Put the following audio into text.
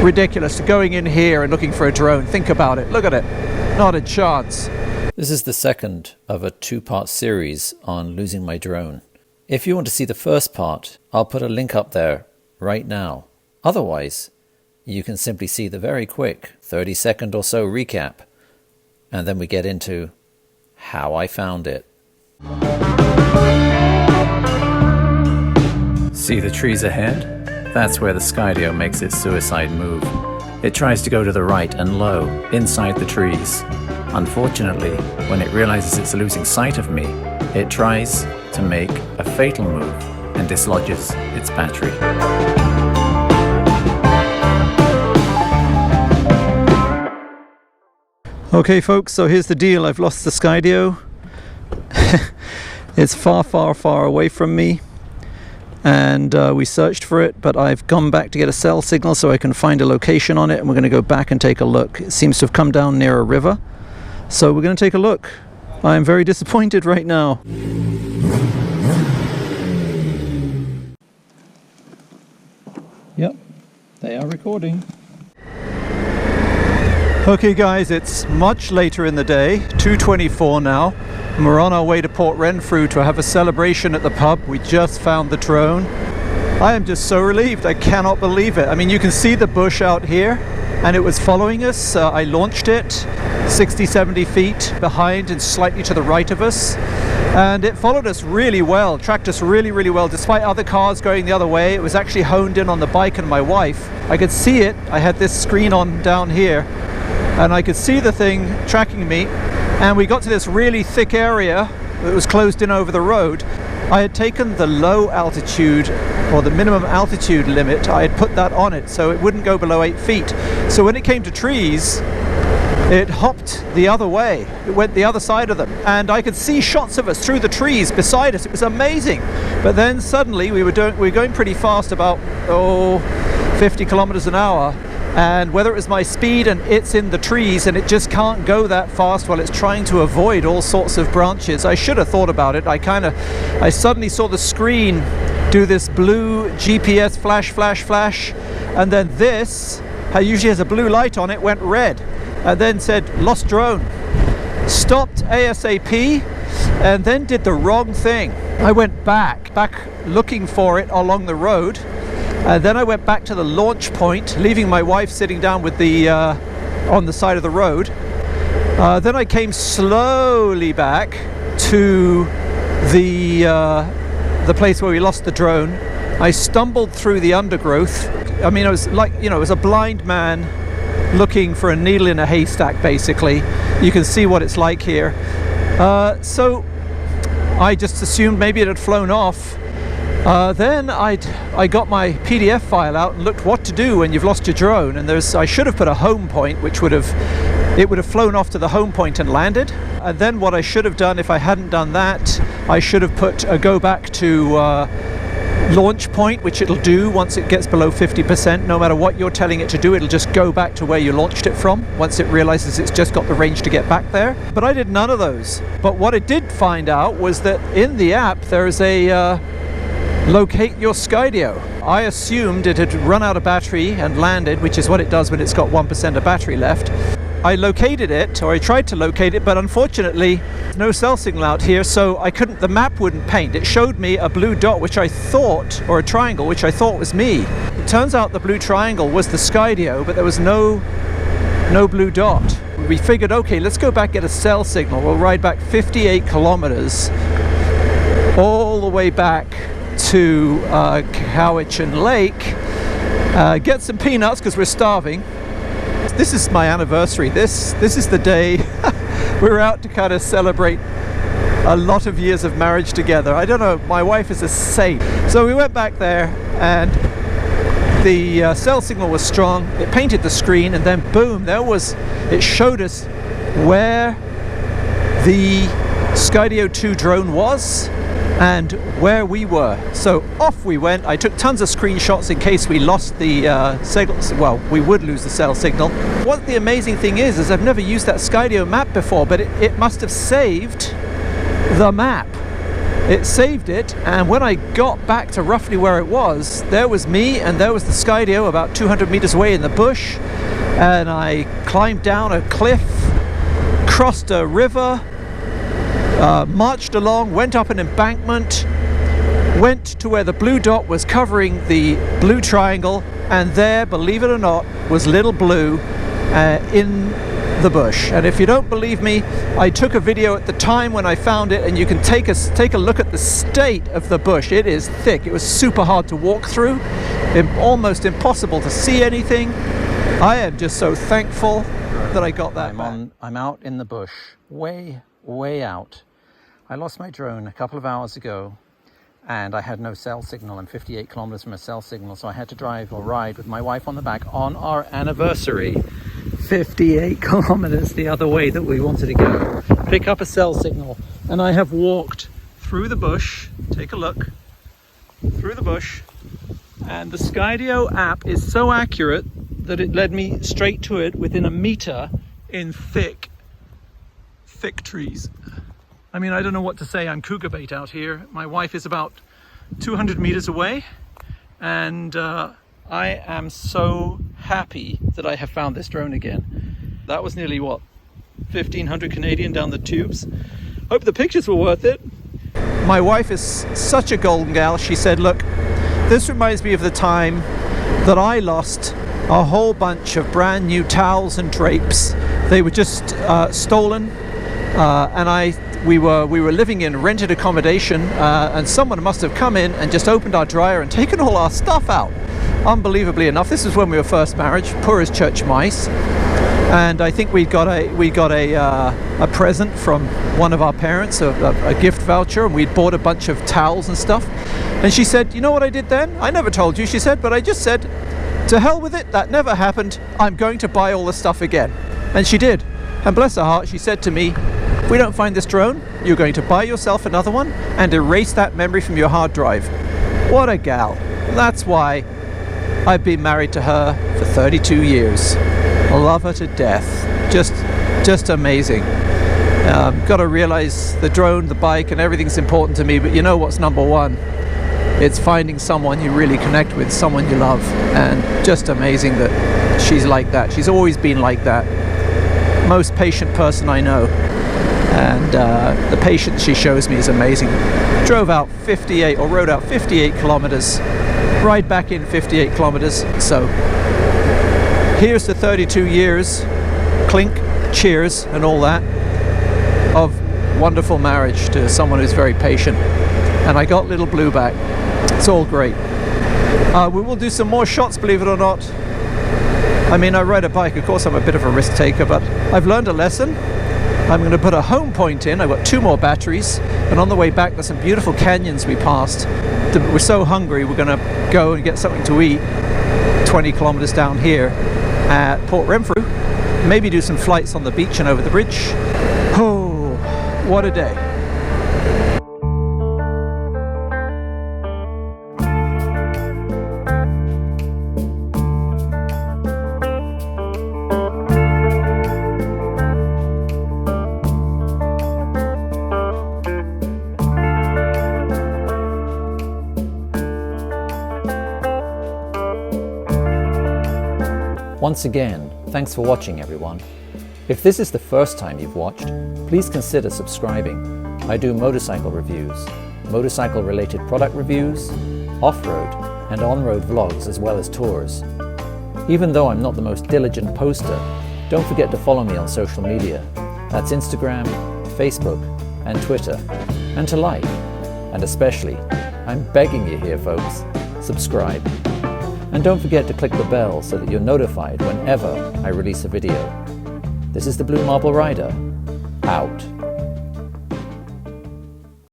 Ridiculous, going in here and looking for a drone. Think about it. Look at it. Not a chance. This is the second of a two-part series on losing my drone. If you want to see the first part, I'll put a link up there right now. Otherwise, you can simply see the very quick 30-second or so recap, and then we get into how I found it. See the trees ahead? That's where the Skydio makes its suicide move. It tries to go to the right and low, inside the trees. Unfortunately, when it realizes it's losing sight of me, it tries to make a fatal move and dislodges its battery. Okay folks, so here's the deal. I've lost the Skydio. It's far, far, far away from me. And we searched for it, but I've gone back to get a cell signal so I can find a location on it, and we're going to go back and take a look. It seems to have come down near a river, so we're going to take a look. I'm very disappointed right now. Yep, they are recording. Okay guys, it's much later in the day, 2:24 now. And we're on our way to Port Renfrew to have a celebration at the pub. We just found the drone. I am just so relieved. I cannot believe it. I mean, you can see the bush out here, and it was following us. I launched it 60-70 feet behind and slightly to the right of us, and it followed us really well, tracked us really, really well, despite other cars going the other way. It was actually honed in on the bike and my wife. I could see it. I had this screen on down here, and I could see the thing tracking me. And we got to this really thick area that was closed in over the road. I had taken the low altitude, or the minimum altitude limit, I had put that on it so it wouldn't go below 8 feet. So when it came to trees, it hopped the other way. It went the other side of them. And I could see shots of us through the trees beside us. It was amazing. But then suddenly we were going pretty fast, about 50 kilometers an hour. And whether it was my speed and it's in the trees and it just can't go that fast while it's trying to avoid all sorts of branches. I should have thought about it. I suddenly saw the screen do this blue GPS flash, flash, flash, and then this, usually has a blue light on it, went red, and then said lost drone. Stopped ASAP, and then did the wrong thing. I went back looking for it along the road. Then I went back to the launch point, leaving my wife sitting down with the on the side of the road. Then I came slowly back to the place where we lost the drone. I stumbled through the undergrowth. I mean, it was like, it was a blind man looking for a needle in a haystack, basically. You can see what it's like here. So I just assumed maybe it had flown off. Then I got my PDF file out and looked what to do when you've lost your drone, and I should have put a home point, which would have flown off to the home point and landed. And then what I should have done, if I hadn't done that, I should have put a go back to launch point, which it'll do once it gets below 50%. No matter what you're telling it to do, it'll just go back to where you launched it from once it realizes it's just got the range to get back there. But I did none of those. But what I did find out was that in the app there is a locate your Skydio. I assumed it had run out of battery and landed, which is what it does when it's got 1% of battery left. I located it, or I tried to locate it, but unfortunately no cell signal out here, so the map wouldn't paint. It showed me a blue dot, which I thought, or a triangle, which I thought was me. It turns out the blue triangle was the Skydio, but there was no blue dot. We figured, okay, let's go back, get a cell signal. We'll ride back 58 kilometers all the way back to Cowichan Lake, get some peanuts because we're starving. This is my anniversary. This is the day we're out to kind of celebrate a lot of years of marriage together. I don't know, my wife is a saint. So we went back there, and the cell signal was strong. It painted the screen, and then boom, it showed us where the Skydio 2 drone was and where we were. So off we went. I took tons of screenshots in case we lost the signal. Well, we would lose the cell signal. What the amazing thing is I've never used that Skydio map before, but it must have saved the map. it saved it, and when I got back to roughly where it was, there was me and there was the Skydio about 200 meters away in the bush, and I climbed down a cliff, crossed a river, marched along, went up an embankment, went to where the blue dot was covering the blue triangle, and there, believe it or not, was little Blue in the bush. And if you don't believe me, I took a video at the time when I found it, and you can take a look at the state of the bush. It is thick. It was super hard to walk through, almost impossible to see anything. I am just so thankful that I got that back. I'm out in the bush, way out. I lost my drone a couple of hours ago, and I had no cell signal. I'm 58 kilometers from a cell signal, so I had to drive or ride with my wife on the back on our anniversary. 58 kilometers the other way that we wanted to go, pick up a cell signal. And I have walked through the bush, take a look, through the bush, and the Skydio app is so accurate that it led me straight to it within a meter in thick trees. I mean, I don't know what to say. I'm cougar bait out here. My wife is about 200 meters away, and I am so happy that I have found this drone again. That was nearly, what, 1,500 Canadian down the tubes. Hope the pictures were worth it. My wife is such a golden gal. She said, look, this reminds me of the time that I lost a whole bunch of brand new towels and drapes. They were just stolen, and we were living in rented accommodation, and someone must have come in and just opened our dryer and taken all our stuff out. Unbelievably enough, this is when we were first married, poor as church mice, and I think we got a present from one of our parents, a gift voucher, and we'd bought a bunch of towels and stuff. And she said, you know what I did then? I never told you, she said, but I just said, to hell with it, that never happened. I'm going to buy all the stuff again. And she did. And bless her heart, she said to me, if we don't find this drone, you're going to buy yourself another one and erase that memory from your hard drive. What a gal. That's why I've been married to her for 32 years. I love her to death. Just amazing. Got to realize the drone, the bike, and everything's important to me, but you know what's number one? It's finding someone you really connect with, someone you love, and just amazing that she's like that. She's always been like that. Most patient person I know, and the patience she shows me is amazing. Rode out 58 kilometers, ride back in 58 kilometers. So here's to 32 years, clink, cheers, and all that, of wonderful marriage to someone who's very patient. And I got little Blue back. It's all great. We will do some more shots, believe it or not. I mean, I ride a bike, of course I'm a bit of a risk taker, but I've learned a lesson. I'm going to put a home point in. I've got 2 more batteries, and on the way back there's some beautiful canyons we passed. We're so hungry, we're going to go and get something to eat 20 kilometers down here at Port Renfrew. Maybe do some flights on the beach and over the bridge. Oh, what a day. Once again, thanks for watching, everyone. If this is the first time you've watched, please consider subscribing. I do motorcycle reviews, motorcycle-related product reviews, off-road and on-road vlogs, as well as tours. Even though I'm not the most diligent poster, don't forget to follow me on social media. That's Instagram, Facebook and Twitter. And to like, and especially, I'm begging you here folks, subscribe. And don't forget to click the bell so that you're notified whenever I release a video. This is the BlueMarbleRider, out.